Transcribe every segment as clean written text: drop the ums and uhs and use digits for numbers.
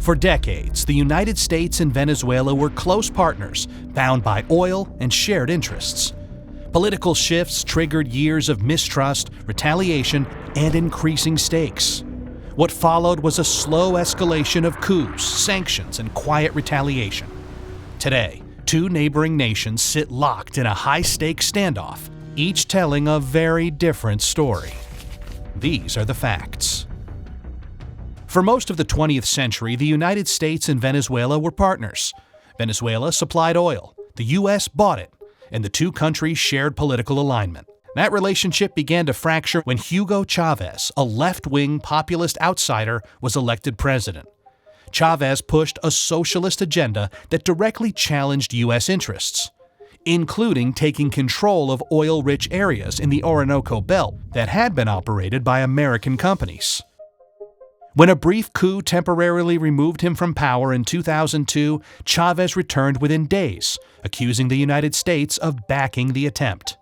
For decades, the United States and Venezuela were close partners, bound by oil and shared interests. Political shifts triggered years of mistrust, retaliation, and increasing stakes. What followed was a slow escalation of coups, sanctions, and quiet retaliation. Today, two neighboring nations sit locked in a high-stakes standoff, each telling a very different story. These are the facts. For most of the 20th century, the United States and Venezuela were partners. Venezuela supplied oil, the U.S. bought it, and the two countries shared political alignment. That relationship began to fracture when Hugo Chávez, a left-wing populist outsider, was elected president. Chávez pushed a socialist agenda that directly challenged U.S. interests, including taking control of oil-rich areas in the Orinoco Belt that had been operated by American companies. When a brief coup temporarily removed him from power in 2002, Chávez returned within days, accusing the United States of backing the attempt.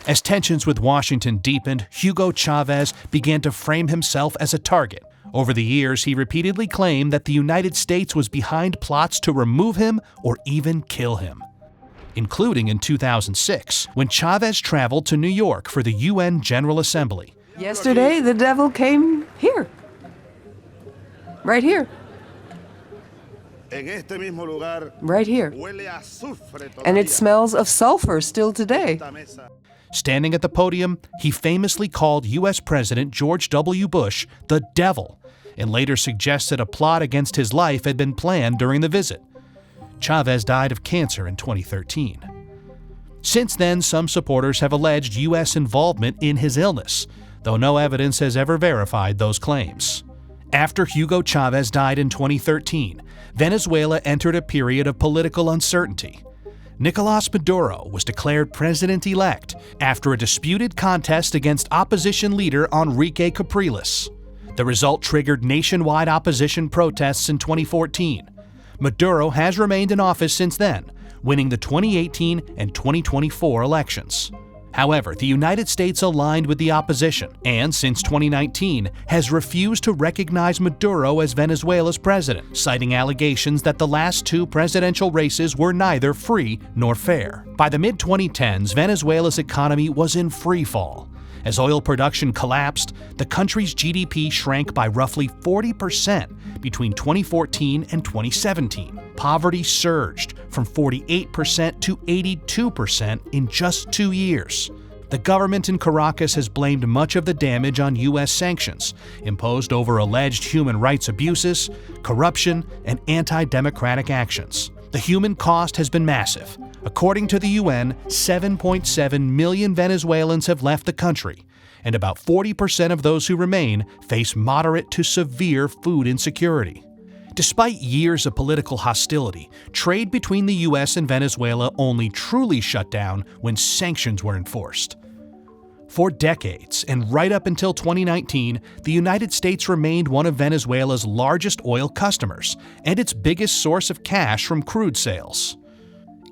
As tensions with Washington deepened, Hugo Chávez began to frame himself as a target. Over the years, he repeatedly claimed that the United States was behind plots to remove him or even kill him, including in 2006, when Chávez traveled to New York for the UN General Assembly. Yesterday, the devil came here. Right here. Right here. And it smells of sulfur still today. Standing at the podium, he famously called U.S. President George W. Bush the devil, and later suggested a plot against his life had been planned during the visit. Chávez died of cancer in 2013. Since then, some supporters have alleged U.S. involvement in his illness, though no evidence has ever verified those claims. After Hugo Chávez died in 2013, Venezuela entered a period of political uncertainty. Nicolás Maduro was declared president-elect after a disputed contest against opposition leader Enrique Capriles. The result triggered nationwide opposition protests in 2014. Maduro has remained in office since then, winning the 2018 and 2024 elections. However, the United States aligned with the opposition and, since 2019, has refused to recognize Maduro as Venezuela's president, citing allegations that the last two presidential races were neither free nor fair. By the mid-2010s, Venezuela's economy was in free fall. As oil production collapsed, the country's GDP shrank by roughly 40% between 2014 and 2017. Poverty surged from 48% to 82% in just 2 years. The government in Caracas has blamed much of the damage on U.S. sanctions, imposed over alleged human rights abuses, corruption, and anti-democratic actions. The human cost has been massive. According to the UN, 7.7 million Venezuelans have left the country, and about 40% of those who remain face moderate to severe food insecurity. Despite years of political hostility, trade between the U.S. and Venezuela only truly shut down when sanctions were enforced. For decades, and right up until 2019, the United States remained one of Venezuela's largest oil customers and its biggest source of cash from crude sales.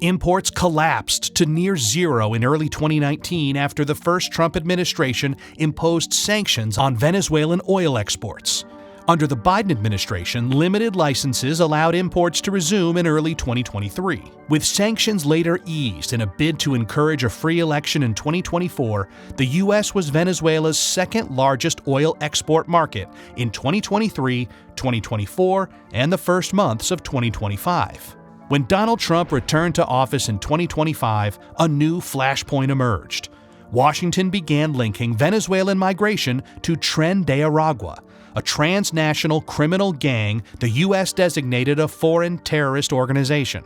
Imports collapsed to near zero in early 2019 after the first Trump administration imposed sanctions on Venezuelan oil exports. Under the Biden administration, limited licenses allowed imports to resume in early 2023. With sanctions later eased in a bid to encourage a free election in 2024, the U.S. was Venezuela's second largest oil export market in 2023, 2024, and the first months of 2025. When Donald Trump returned to office in 2025, a new flashpoint emerged. Washington began linking Venezuelan migration to Tren de Aragua, a transnational criminal gang the U.S. designated a foreign terrorist organization.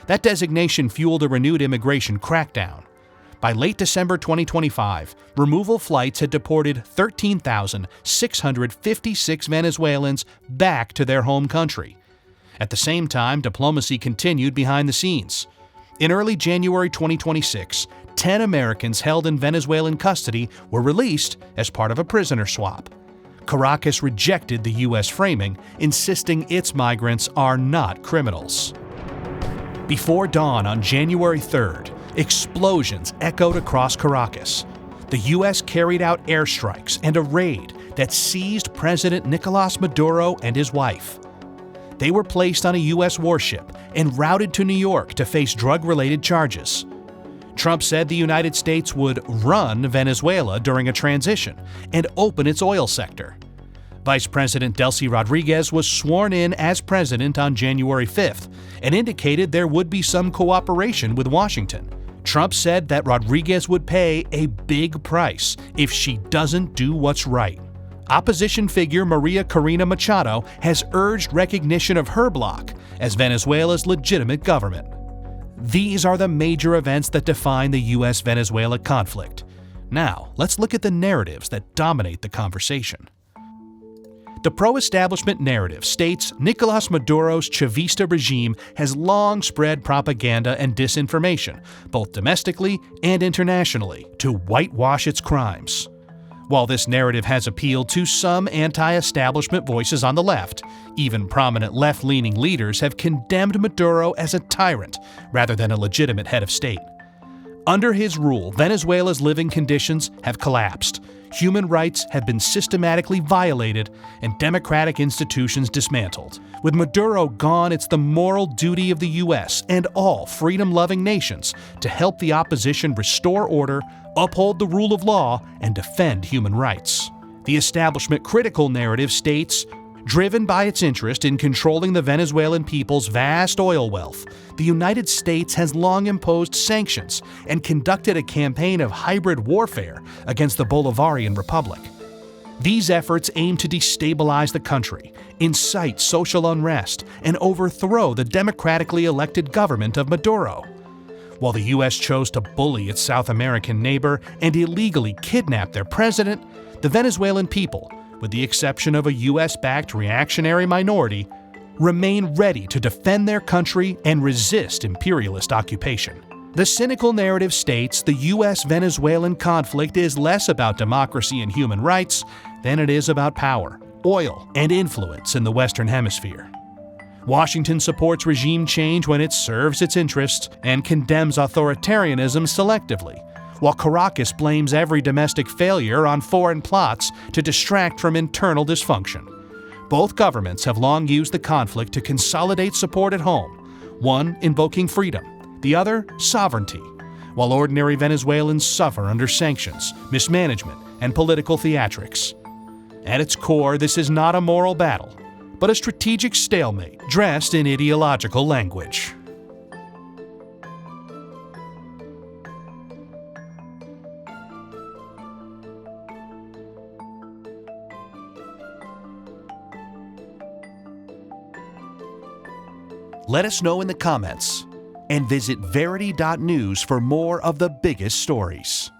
That designation fueled a renewed immigration crackdown. By late December 2025, removal flights had deported 13,656 Venezuelans back to their home country. At the same time, diplomacy continued behind the scenes. In early January 2026, 10 Americans held in Venezuelan custody were released as part of a prisoner swap. Caracas rejected the U.S. framing, insisting its migrants are not criminals. Before dawn on January 3rd, explosions echoed across Caracas. The U.S. carried out airstrikes and a raid that seized President Nicolás Maduro and his wife. They were placed on a U.S. warship and routed to New York to face drug-related charges. Trump said the United States would run Venezuela during a transition and open its oil sector. Vice President Delcy Rodriguez was sworn in as president on January 5th and indicated there would be some cooperation with Washington. Trump said that Rodriguez would pay a big price if she doesn't do what's right. Opposition figure Maria Corina Machado has urged recognition of her bloc as Venezuela's legitimate government. These are the major events that define the US-Venezuela conflict. Now, let's look at the narratives that dominate the conversation. The pro-establishment narrative states Nicolás Maduro's Chavista regime has long spread propaganda and disinformation, both domestically and internationally, to whitewash its crimes. While this narrative has appealed to some anti-establishment voices on the left, even prominent left-leaning leaders have condemned Maduro as a tyrant rather than a legitimate head of state. Under his rule, Venezuela's living conditions have collapsed, human rights have been systematically violated, and democratic institutions dismantled. With Maduro gone, it's the moral duty of the U.S. and all freedom-loving nations to help the opposition restore order, uphold the rule of law, and defend human rights. The establishment critical narrative states, driven by its interest in controlling the Venezuelan people's vast oil wealth, the United States has long imposed sanctions and conducted a campaign of hybrid warfare against the Bolivarian Republic. These efforts aim to destabilize the country, incite social unrest, and overthrow the democratically elected government of Maduro. While the U.S. chose to bully its South American neighbor and illegally kidnap their president, the Venezuelan people, with the exception of a U.S.-backed reactionary minority, remain ready to defend their country and resist imperialist occupation. The cynical narrative states the U.S.-Venezuelan conflict is less about democracy and human rights than it is about power, oil, and influence in the Western Hemisphere. Washington supports regime change when it serves its interests and condemns authoritarianism selectively, while Caracas blames every domestic failure on foreign plots to distract from internal dysfunction. Both governments have long used the conflict to consolidate support at home, one invoking freedom, the other sovereignty, while ordinary Venezuelans suffer under sanctions, mismanagement, and political theatrics. At its core, this is not a moral battle, but a strategic stalemate dressed in ideological language. Let us know in the comments, and visit verity.news for more of the biggest stories.